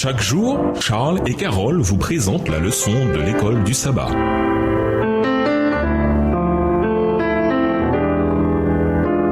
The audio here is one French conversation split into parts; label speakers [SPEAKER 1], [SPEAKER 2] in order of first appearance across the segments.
[SPEAKER 1] Chaque jour, Charles et Carole vous présentent la leçon de l'école du sabbat.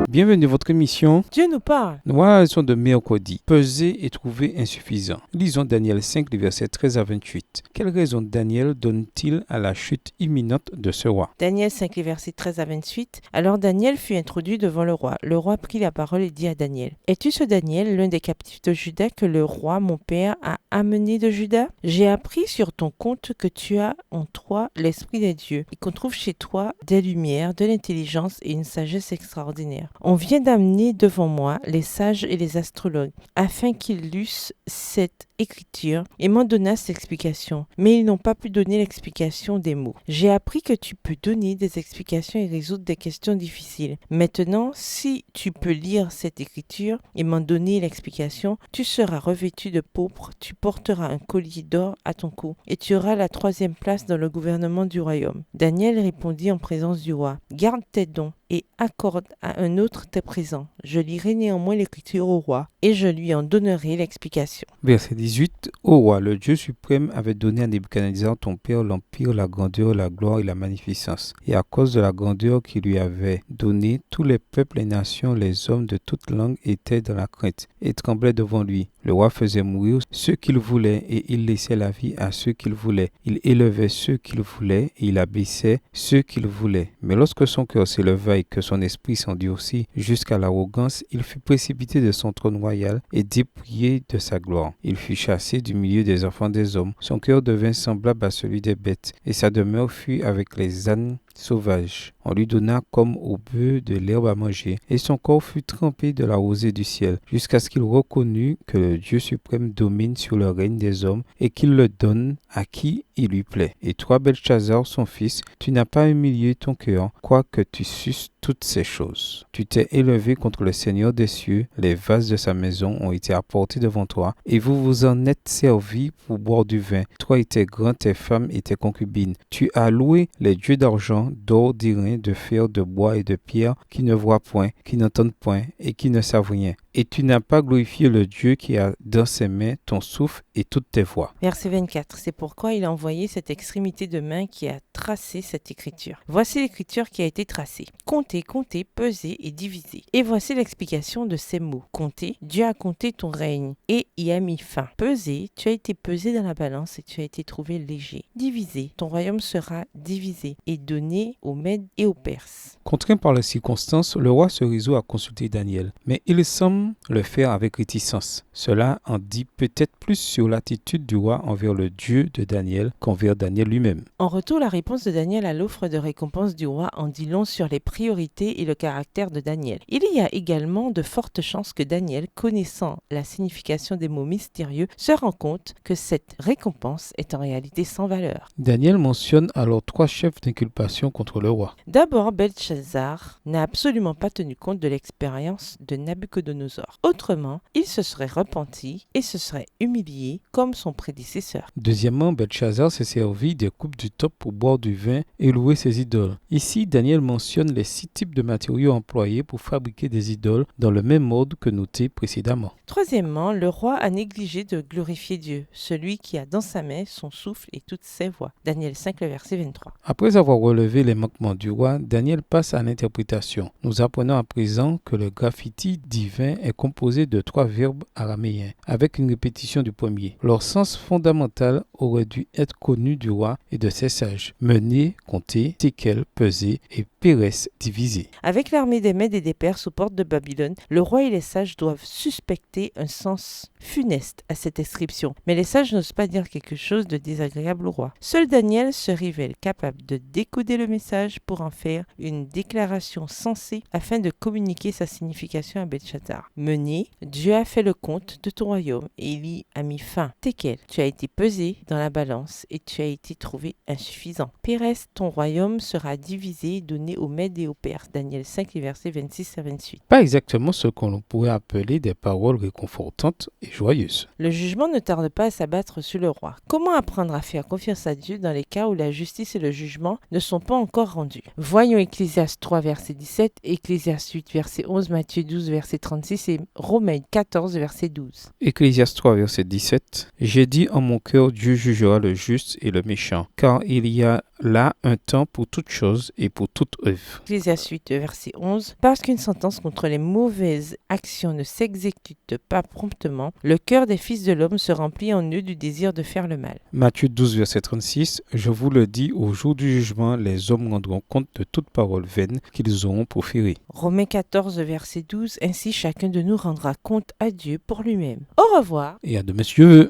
[SPEAKER 2] Bienvenue à votre émission.
[SPEAKER 3] Dieu nous parle.
[SPEAKER 2] Nous sont de mercredi. Peser et trouver insuffisant. Lisons Daniel 5, les versets 13 à 28. Quelle raison Daniel donne-t-il à la chute imminente de ce roi?
[SPEAKER 3] Daniel 5, les versets 13 à 28. Alors Daniel fut introduit devant le roi. Le roi prit la parole et dit à Daniel: Es-tu ce Daniel, l'un des captifs de Juda que le roi mon père a amené de Juda? J'ai appris sur ton compte que tu as en toi l'esprit des dieux et qu'on trouve chez toi des lumières, de l'intelligence et une sagesse extraordinaire. On vient d'amener devant moi les sages et les astrologues, afin qu'ils lussent cette écriture et m'en donnassent l'explication. Mais ils n'ont pas pu donner l'explication des mots. J'ai appris que tu peux donner des explications et résoudre des questions difficiles. Maintenant, si tu peux lire cette écriture et m'en donner l'explication, tu seras revêtu de pourpre, tu porteras un collier d'or à ton cou, et tu auras la 3e place dans le gouvernement du royaume. Daniel répondit en présence du roi: Garde tes dons et accorde à un autre tes présents. Je lirai néanmoins l'écriture au roi, et je lui en donnerai l'explication.
[SPEAKER 2] Verset 18. Ô roi, le Dieu suprême avait donné à Nebuchadnezzar ton père l'empire, la grandeur, la gloire et la magnificence. Et à cause de la grandeur qu'il lui avait donnée, tous les peuples et nations, les hommes de toute langue étaient dans la crainte et tremblaient devant lui. Le roi faisait mourir ceux qu'il voulait et il laissait la vie à ceux qu'il voulait. Il élevait ceux qu'il voulait et il abaissait ceux qu'il voulait. Mais lorsque son cœur s'éleva et que son esprit s'endurcit jusqu'à l'arrogance, il fut précipité de son trône royal et dépouillé de sa gloire. Il fut chassé du milieu des enfants des hommes. Son cœur devint semblable à celui des bêtes et sa demeure fut avec les ânes sauvages. On lui donna comme au bœuf de l'herbe à manger, et son corps fut trempé de la rosée du ciel, jusqu'à ce qu'il reconnût que le Dieu suprême domine sur le règne des hommes, et qu'il le donne à qui il lui plaît. Et toi, Belchazzar, son fils, tu n'as pas humilié ton cœur, quoique tu susses toutes ces choses. Tu t'es élevé contre le Seigneur des cieux, les vases de sa maison ont été apportés devant toi, et vous vous en êtes servis pour boire du vin, toi et tes grands, tes femmes et tes concubines. Tu as loué les dieux d'argent, d'or, d'airain, de fer, de bois et de pierre, qui ne voient point, qui n'entendent point et qui ne savent rien. Et tu n'as pas glorifié le Dieu qui a dans ses mains ton souffle et toutes tes voies.
[SPEAKER 3] Verset 24. C'est pourquoi il a envoyé cette extrémité de main qui a tracé cette écriture. Voici l'écriture qui a été tracée. Comptez, comptez, pesez et divisez. Et voici l'explication de ces mots. Comptez, Dieu a compté ton règne et y a mis fin. Pesez, tu as été pesé dans la balance et tu as été trouvé léger. Divisez, ton royaume sera divisé et donné aux Mèdes et aux Perses.
[SPEAKER 2] Contraint par les circonstances, le roi se résout à consulter Daniel, mais il semble le faire avec réticence. Cela en dit peut-être plus sur l'attitude du roi envers le Dieu de Daniel qu'envers Daniel lui-même.
[SPEAKER 3] En retour, la réponse de Daniel à l'offre de récompense du roi en dit long sur les priorités et le caractère de Daniel. Il y a également de fortes chances que Daniel, connaissant la signification des mots mystérieux, se rend compte que cette récompense est en réalité sans valeur.
[SPEAKER 2] Daniel mentionne alors 3 chefs d'inculpation contre le roi.
[SPEAKER 3] D'abord, Belchazzar n'a absolument pas tenu compte de l'expérience de Nabuchodonosor. Autrement, il se serait repenti et se serait humilié comme son prédécesseur.
[SPEAKER 2] Deuxièmement, Belchazzar s'est servi des coupes du top pour boire du vin et louer ses idoles. Ici, Daniel mentionne les 6 types de matériaux employés pour fabriquer des idoles dans le même ordre que noté précédemment.
[SPEAKER 3] Troisièmement, le roi a négligé de glorifier Dieu, celui qui a dans sa main son souffle et toutes ses voix. Daniel 5, le verset 23.
[SPEAKER 2] Après avoir relevé les manquements du roi, Daniel passe à l'interprétation. Nous apprenons à présent que le graffiti divin est composé de 3 verbes araméens, avec une répétition du premier. Leur sens fondamental aurait dû être connu du roi et de ses sages. Mener, compter, tekel, peser et Pérès divisé.
[SPEAKER 3] Avec l'armée des Mèdes et des Perses aux portes de Babylone, le roi et les sages doivent suspecter un sens funeste à cette inscription. Mais les sages n'osent pas dire quelque chose de désagréable au roi. Seul Daniel se révèle capable de décoder le message pour en faire une déclaration sensée afin de communiquer sa signification à Belchazzar. Mené, Dieu a fait le compte de ton royaume et il y a mis fin. Tekel, tu as été pesé dans la balance et tu as été trouvé insuffisant. Pérès, ton royaume sera divisé et donné donner aux Mèdes et aux Perses. Daniel 5, les versets 26 à 28.
[SPEAKER 2] Pas exactement ce qu'on pourrait appeler des paroles réconfortantes et joyeuses.
[SPEAKER 3] Le jugement ne tarde pas à s'abattre sur le roi. Comment apprendre à faire confiance à Dieu dans les cas où la justice et le jugement ne sont pas encore rendus? Voyons Ecclésiaste 3, verset 17, Ecclésiaste 8, verset 11, Matthieu 12, verset 36 et Romains 14, verset 12.
[SPEAKER 2] Ecclésiaste 3, verset 17. J'ai dit en mon cœur, Dieu jugera le juste et le méchant, car il y a là un temps pour toute chose et pour toute œuvre.
[SPEAKER 3] Ecclésiaste 8, verset 11. Parce qu'une sentence contre les mauvaises actions ne s'exécute pas promptement, le cœur des fils de l'homme se remplit en eux du désir de faire le mal.
[SPEAKER 2] Matthieu 12, verset 36. Je vous le dis, au jour du jugement, les hommes rendront compte de toute parole vaine qu'ils auront proférée.
[SPEAKER 3] Romains 14, verset 12. Ainsi chacun de nous rendra compte à Dieu pour lui-même. Au revoir.
[SPEAKER 2] Et à demain, monsieur.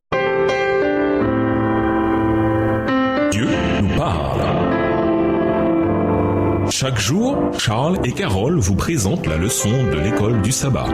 [SPEAKER 1] Dieu nous parle. Chaque jour, Charles et Carole vous présentent la leçon de l'école du sabbat.